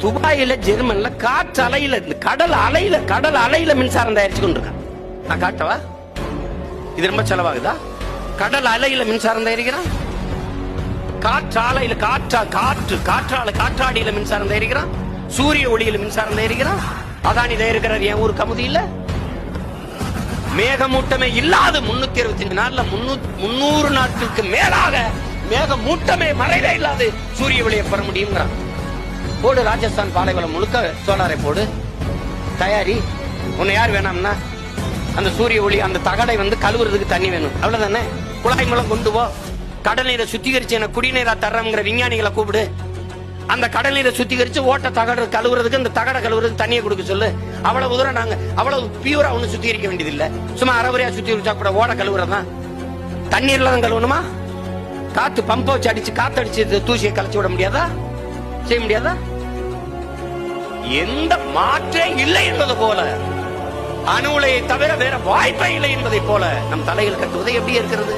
துபாயில ஜெர்மன்ல காற்று அலையில கடல் அலையில மின்சாரம் தயாரிச்சு கொண்டிருக்கான். நான் காட்டவா? இது ரொம்ப செலவாகுதா? கடல் அலையில மின்சாரம் தயாரிக்கிறான். காற்றாலையில காற்றாடியில மின்சாரம் தயாரிக்கிறான். சூரிய ஒளியில மின்சாரம் தயாரிக்கிறான். அதானி தயாரிக்கிறார். என் ஊர் கமுதி இல்ல. மேகமூட்டமே இல்லாத 365 நாள்ல 300 நாட்களுக்கு மேலாக மேகமூட்டமே மறைவே இல்லாது சூரிய ஒளியை பெற முடியுங்கிறான். போடு, ராஜஸ்தான் பாலைவனம் முழுக்க சோலாரை போடு, தயாரி. உன்னை யார் வேணாம்னா அந்த சூரிய ஒளி அந்த தகடை கழுவுறதுக்கு தண்ணி வேணும், அவ்வளவுதானே. குழாய் மூலம் கொண்டு போ. கடல் நீரை சுத்திகரிச்சு எனக்கு குடிநீரா தர்றங்கிற விஞ்ஞானிகளை கூப்பிடு. அந்த கடல் நீரை சுத்திகரிச்சு ஓட்ட தகடு கழுவுறதுக்கு அந்த தகடை கழுவுறதுக்கு தண்ணியை கொடுக்க சொல்லு. அவ்வளவு தூரம் நாங்க அவ்வளவு பியூரா ஒண்ணு சுத்திகரிக்க வேண்டியது இல்ல. சும்மா அறவரையா சுத்திகரிச்சா கூட ஓட கழுவுறதுதான். தண்ணீர்ல தான் கழுவணுமா? காத்து பம்ப வச்சு அடிச்சு காத்தடிச்சு தூசியை கலைச்சு விட முடியாதா? செய்ய முடியாதா? எந்த மாற்றே இல்லை என்பது போல, அணு உலையை தவிர வேற வாய்ப்பே இல்லை என்பதை போல நம் தலையில் கட்டுவது எப்படி இருக்கிறது?